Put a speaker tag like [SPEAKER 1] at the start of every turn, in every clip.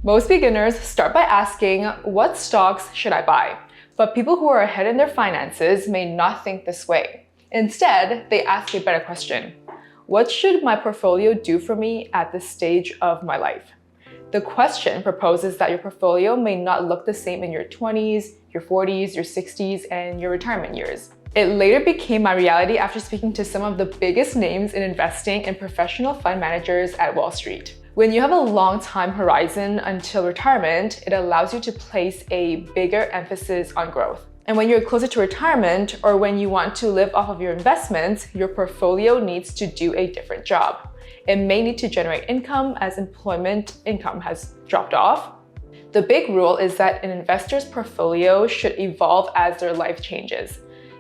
[SPEAKER 1] Most beginners start by asking, what stocks should I buy? But people who are ahead in their finances may not think this way. Instead, they ask a better question. What should my portfolio do for me at this stage of my life? The question proposes that your portfolio may not look the same in your 20s, your 40s, your 60s, and your retirement years. It later became my reality after speaking to some of the biggest names in investing and professional fund managers at Wall Street. When you have a long time horizon until retirement, it allows you to place a bigger emphasis on growth. And when you're closer to retirement or when you want to live off of your investments, your portfolio needs to do a different job. It may need to generate income as employment income has dropped off. The big rule is that an investor's portfolio should evolve as their life changes.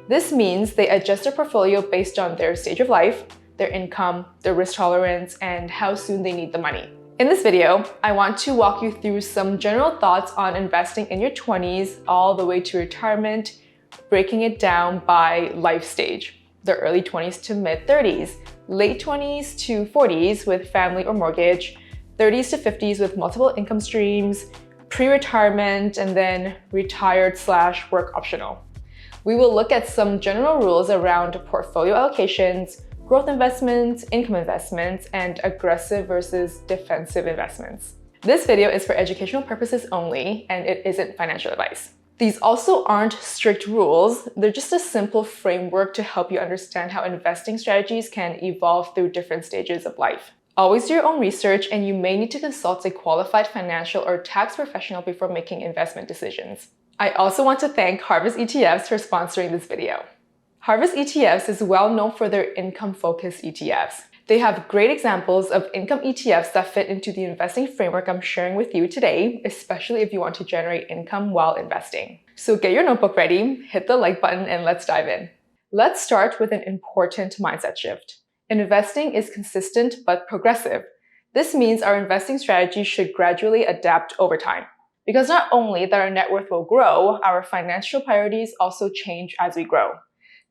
[SPEAKER 1] This means they adjust their portfolio based on their stage of life, their income, their risk tolerance, and how soon they need the money. In this video, I want to walk you through some general thoughts on investing in your 20s all the way to retirement, breaking it down by life stage. The early 20s to mid 30s, late 20s to 40s with family or mortgage, 30s to 50s with multiple income streams, pre-retirement, and then retired/work optional. We will look at some general rules around portfolio allocations, growth investments, income investments, and aggressive versus defensive investments. This video is for educational purposes only, and it isn't financial advice. These also aren't strict rules, they're just a simple framework to help you understand how investing strategies can evolve through different stages of life. Always do your own research, and you may need to consult a qualified financial or tax professional before making investment decisions. I also want to thank Harvest ETFs for sponsoring this video. Harvest ETFs is well known for their income-focused ETFs. They have great examples of income ETFs that fit into the investing framework I'm sharing with you today, especially if you want to generate income while investing. So get your notebook ready, hit the like button, and let's dive in. Let's start with an important mindset shift. Investing is consistent but progressive. This means our investing strategy should gradually adapt over time. Because not only that our net worth will grow, our financial priorities also change as we grow.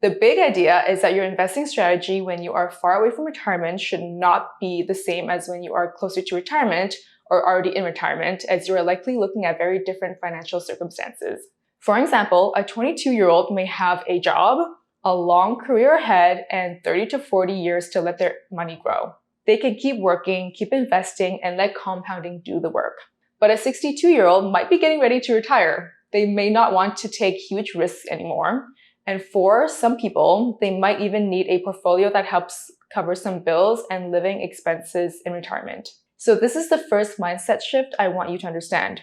[SPEAKER 1] The big idea is that your investing strategy when you are far away from retirement should not be the same as when you are closer to retirement or already in retirement, as you are likely looking at very different financial circumstances. For example, a 22-year-old may have a job, a long career ahead, and 30 to 40 years to let their money grow. They can keep working, keep investing, and let compounding do the work. But a 62-year-old might be getting ready to retire. They may not want to take huge risks anymore. And for some people, they might even need a portfolio that helps cover some bills and living expenses in retirement. So this is the first mindset shift I want you to understand.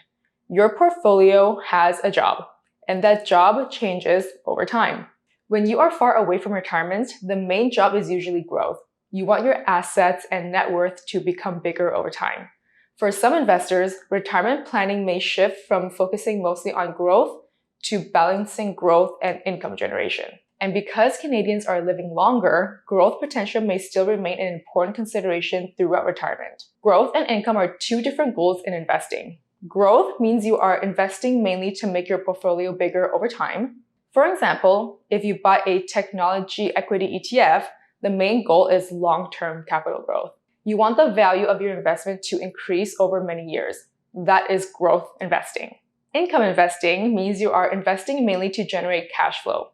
[SPEAKER 1] Your portfolio has a job, and that job changes over time. When you are far away from retirement, the main job is usually growth. You want your assets and net worth to become bigger over time. For some investors, retirement planning may shift from focusing mostly on growth to balancing growth and income generation. And because Canadians are living longer, growth potential may still remain an important consideration throughout retirement. Growth and income are two different goals in investing. Growth means you are investing mainly to make your portfolio bigger over time. For example, if you buy a technology equity ETF, the main goal is long-term capital growth. You want the value of your investment to increase over many years. That is growth investing. Income investing means you are investing mainly to generate cash flow.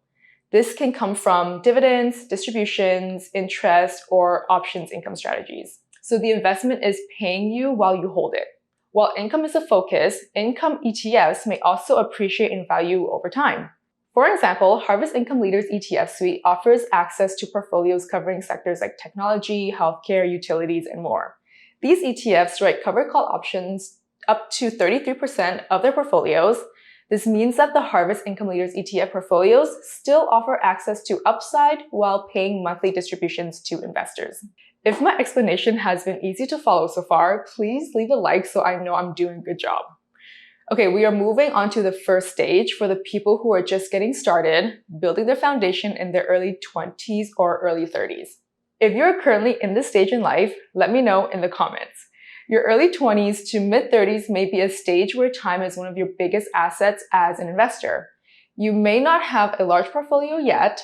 [SPEAKER 1] This can come from dividends, distributions, interest, or options income strategies. So the investment is paying you while you hold it. While income is a focus, income ETFs may also appreciate in value over time. For example, Harvest Income Leaders ETF Suite offers access to portfolios covering sectors like technology, healthcare, utilities, and more. These ETFs write covered call options up to 33% of their portfolios. This means that the Harvest Income Leaders ETF portfolios still offer access to upside while paying monthly distributions to investors. If my explanation has been easy to follow so far, please leave a like so I know I'm doing a good job. Okay, we are moving on to the first stage for the people who are just getting started, building their foundation in their early 20s or early 30s. If you're currently in this stage in life, let me know in the comments. Your early 20s to mid 30s may be a stage where time is one of your biggest assets as an investor. You may not have a large portfolio yet,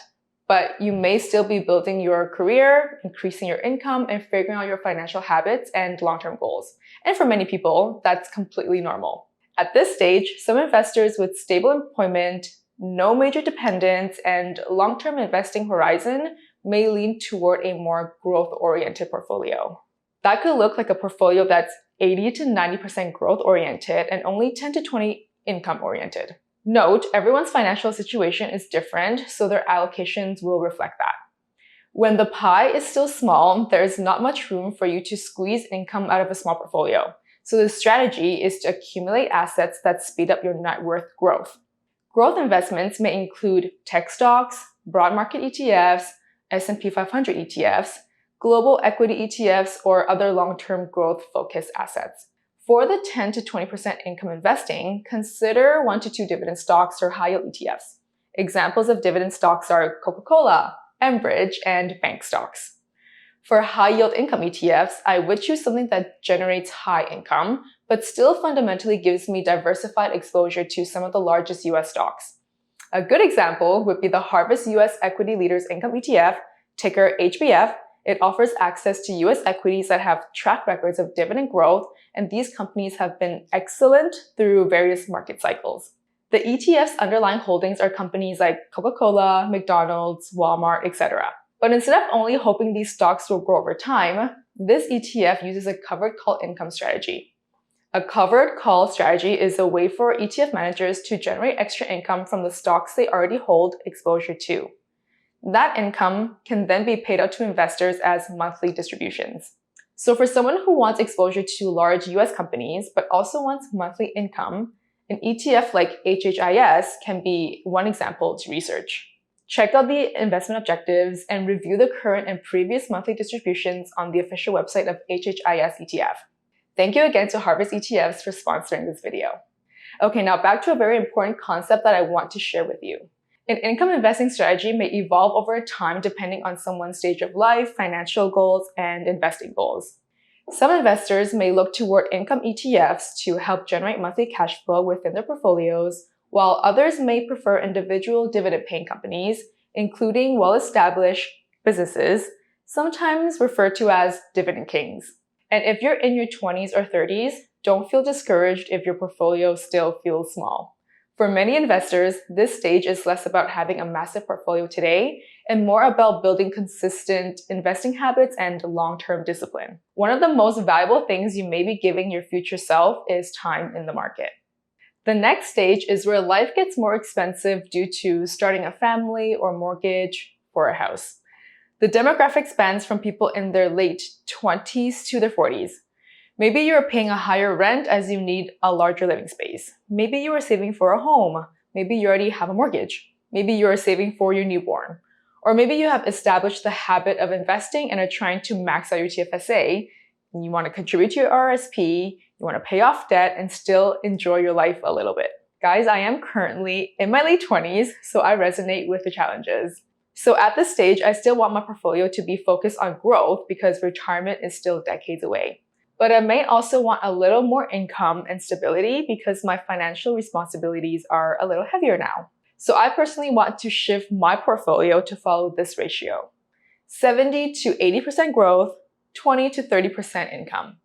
[SPEAKER 1] but you may still be building your career, increasing your income, and figuring out your financial habits and long-term goals. And for many people, that's completely normal. At this stage, some investors with stable employment, no major dependents, and long-term investing horizon may lean toward a more growth-oriented portfolio. That could look like a portfolio that's 80 to 90% growth-oriented and only 10 to 20 income-oriented. Note, everyone's financial situation is different, so their allocations will reflect that. When the pie is still small, there is not much room for you to squeeze income out of a small portfolio. So the strategy is to accumulate assets that speed up your net worth growth. Growth investments may include tech stocks, broad market ETFs, S&P 500 ETFs, global equity ETFs, or other long-term growth-focused assets. For the 10 to 20% income investing, consider 1 to 2 dividend stocks or high-yield ETFs. Examples of dividend stocks are Coca-Cola, Enbridge, and bank stocks. For high-yield income ETFs, I would choose something that generates high income, but still fundamentally gives me diversified exposure to some of the largest US stocks. A good example would be the Harvest US Equity Leaders Income ETF, ticker HBF. It offers access to US equities that have track records of dividend growth, and these companies have been excellent through various market cycles. The ETF's underlying holdings are companies like Coca-Cola, McDonald's, Walmart, etc. But instead of only hoping these stocks will grow over time, this ETF uses a covered call income strategy. A covered call strategy is a way for ETF managers to generate extra income from the stocks they already hold exposure to. That income can then be paid out to investors as monthly distributions. So for someone who wants exposure to large US companies, but also wants monthly income, an ETF like HHIS can be one example to research. Check out the investment objectives and review the current and previous monthly distributions on the official website of HHIS ETF. Thank you again to Harvest ETFs for sponsoring this video. Okay, now back to a very important concept that I want to share with you. An income investing strategy may evolve over time depending on someone's stage of life, financial goals, and investing goals. Some investors may look toward income ETFs to help generate monthly cash flow within their portfolios, while others may prefer individual dividend-paying companies, including well-established businesses, sometimes referred to as dividend kings. And if you're in your 20s or 30s, don't feel discouraged if your portfolio still feels small. For many investors, this stage is less about having a massive portfolio today and more about building consistent investing habits and long-term discipline. One of the most valuable things you may be giving your future self is time in the market. The next stage is where life gets more expensive due to starting a family or mortgage for a house. The demographic spans from people in their late 20s to their 40s. Maybe you're paying a higher rent as you need a larger living space. Maybe you are saving for a home. Maybe you already have a mortgage. Maybe you are saving for your newborn. Or maybe you have established the habit of investing and are trying to max out your TFSA. You want to contribute to your RSP, you want to pay off debt, and still enjoy your life a little bit. Guys, I am currently in my late 20s, so I resonate with the challenges. So at this stage, I still want my portfolio to be focused on growth because retirement is still decades away. But I may also want a little more income and stability because my financial responsibilities are a little heavier now. So I personally want to shift my portfolio to follow this ratio: 70 to 80% growth, 20 to 30% income.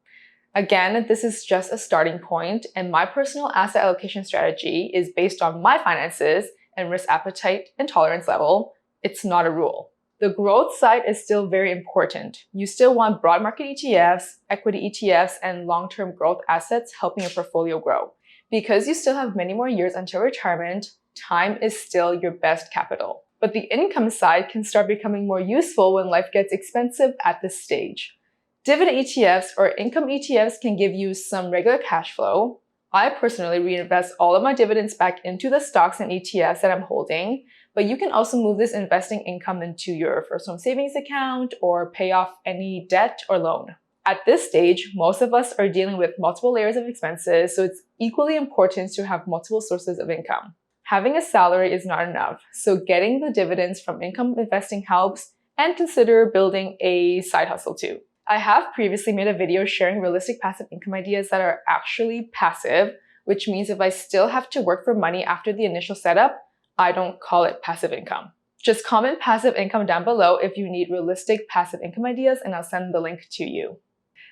[SPEAKER 1] Again, this is just a starting point, and my personal asset allocation strategy is based on my finances and risk appetite and tolerance level. It's not a rule. The growth side is still very important. You still want broad market ETFs, equity ETFs, and long-term growth assets helping your portfolio grow. Because you still have many more years until retirement, time is still your best capital. But the income side can start becoming more useful when life gets expensive at this stage. Dividend ETFs or income ETFs can give you some regular cash flow. I personally reinvest all of my dividends back into the stocks and ETFs that I'm holding, but you can also move this investing income into your first home savings account or pay off any debt or loan. At this stage, most of us are dealing with multiple layers of expenses, so it's equally important to have multiple sources of income. Having a salary is not enough, so getting the dividends from income investing helps, and consider building a side hustle too. I have previously made a video sharing realistic passive income ideas that are actually passive, which means if I still have to work for money after the initial setup, I don't call it passive income. Just comment passive income down below if you need realistic passive income ideas, and I'll send the link to you.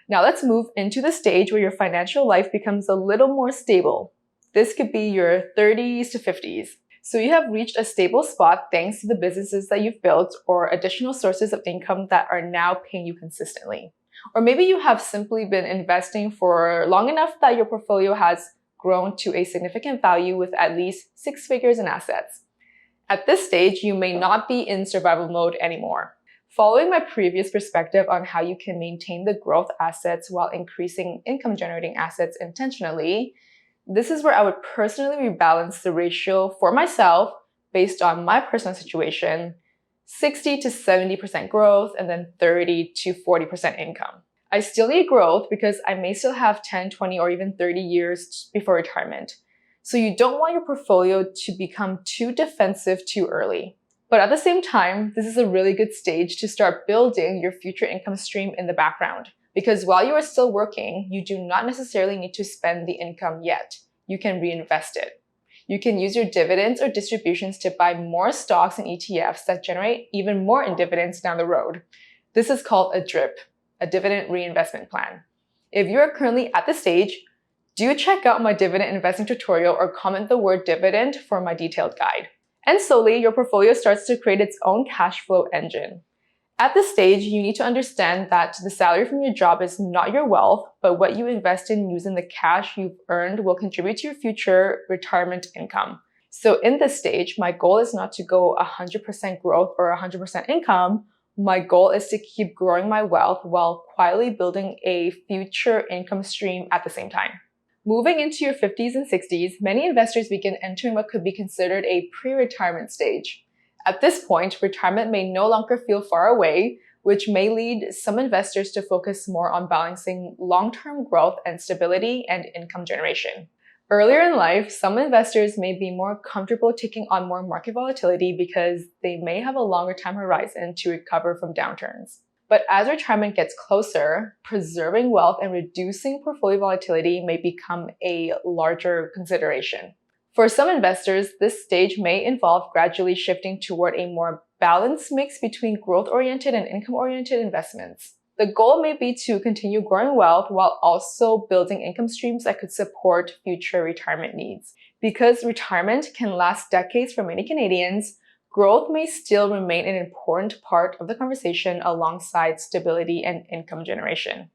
[SPEAKER 1] Now let's move into the stage where your financial life becomes a little more stable. This could be your 30s to 50s. So you have reached a stable spot thanks to the businesses that you've built or additional sources of income that are now paying you consistently. Or maybe you have simply been investing for long enough that your portfolio has grown to a significant value with at least 6 figures in assets. At this stage, you may not be in survival mode anymore. Following my previous perspective on how you can maintain the growth assets while increasing income generating assets intentionally, this is where I would personally rebalance the ratio for myself based on my personal situation, 60 to 70% growth and then 30 to 40% income. I still need growth because I may still have 10, 20, or even 30 years before retirement. So you don't want your portfolio to become too defensive too early. But at the same time, this is a really good stage to start building your future income stream in the background. Because while you are still working, you do not necessarily need to spend the income yet. You can reinvest it. You can use your dividends or distributions to buy more stocks and ETFs that generate even more in dividends down the road. This is called a DRIP, a dividend reinvestment plan. If you are currently at this stage, do check out my dividend investing tutorial or comment the word dividend for my detailed guide. And slowly, your portfolio starts to create its own cash flow engine. At this stage, you need to understand that the salary from your job is not your wealth, but what you invest in using the cash you've earned will contribute to your future retirement income. So in this stage, my goal is not to go 100% growth or 100% income. My goal is to keep growing my wealth while quietly building a future income stream at the same time. Moving into your 50s and 60s, many investors begin entering what could be considered a pre-retirement stage. At this point, retirement may no longer feel far away, which may lead some investors to focus more on balancing long-term growth and stability and income generation. Earlier in life, some investors may be more comfortable taking on more market volatility because they may have a longer time horizon to recover from downturns. But as retirement gets closer, preserving wealth and reducing portfolio volatility may become a larger consideration. For some investors, this stage may involve gradually shifting toward a more balanced mix between growth-oriented and income-oriented investments. The goal may be to continue growing wealth while also building income streams that could support future retirement needs. Because retirement can last decades for many Canadians, growth may still remain an important part of the conversation alongside stability and income generation.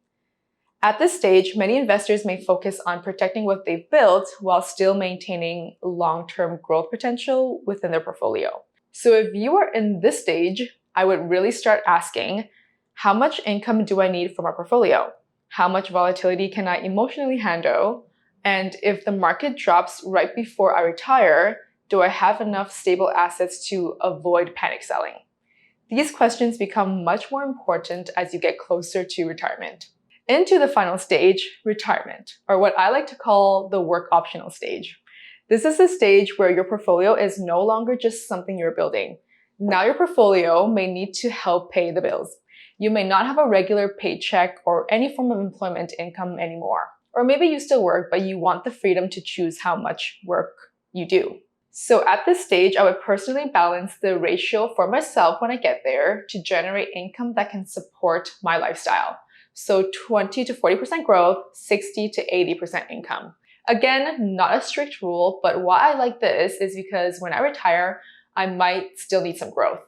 [SPEAKER 1] At this stage, many investors may focus on protecting what they've built while still maintaining long-term growth potential within their portfolio. So if you are in this stage, I would really start asking, how much income do I need for my portfolio? How much volatility can I emotionally handle? And if the market drops right before I retire, do I have enough stable assets to avoid panic selling? These questions become much more important as you get closer to retirement. Into the final stage, retirement, or what I like to call the work optional stage. This is the stage where your portfolio is no longer just something you're building. Now your portfolio may need to help pay the bills. You may not have a regular paycheck or any form of employment income anymore. Or maybe you still work, but you want the freedom to choose how much work you do. So at this stage, I would personally balance the ratio for myself when I get there to generate income that can support my lifestyle. So 20 to 40% growth, 60 to 80% income. Again, not a strict rule, but why I like this is because when I retire, I might still need some growth.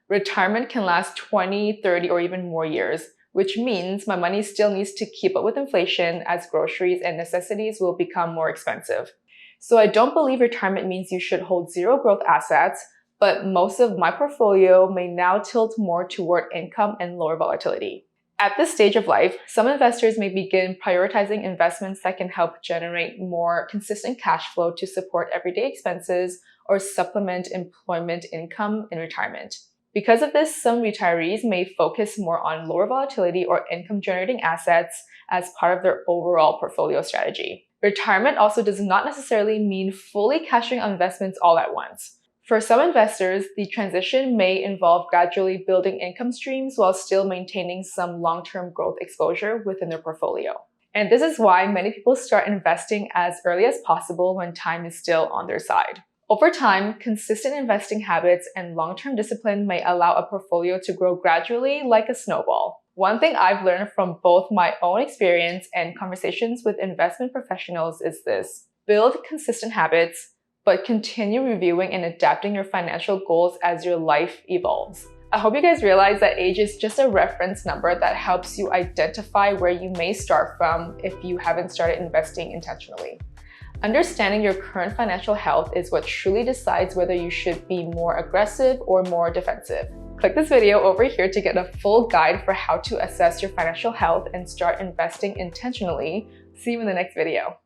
[SPEAKER 1] Retirement can last 20, 30, or even more years, which means my money still needs to keep up with inflation as groceries and necessities will become more expensive. So I don't believe retirement means you should hold zero growth assets, but most of my portfolio may now tilt more toward income and lower volatility. At this stage of life, some investors may begin prioritizing investments that can help generate more consistent cash flow to support everyday expenses or supplement employment income in retirement. Because of this, some retirees may focus more on lower volatility or income-generating assets as part of their overall portfolio strategy. Retirement also does not necessarily mean fully cashing on investments all at once. For some investors, the transition may involve gradually building income streams while still maintaining some long-term growth exposure within their portfolio. And this is why many people start investing as early as possible when time is still on their side. Over time, consistent investing habits and long-term discipline may allow a portfolio to grow gradually like a snowball. One thing I've learned from both my own experience and conversations with investment professionals is this: build consistent habits, but continue reviewing and adapting your financial goals as your life evolves. I hope you guys realize that age is just a reference number that helps you identify where you may start from if you haven't started investing intentionally. Understanding your current financial health is what truly decides whether you should be more aggressive or more defensive. Click this video over here to get a full guide for how to assess your financial health and start investing intentionally. See you in the next video.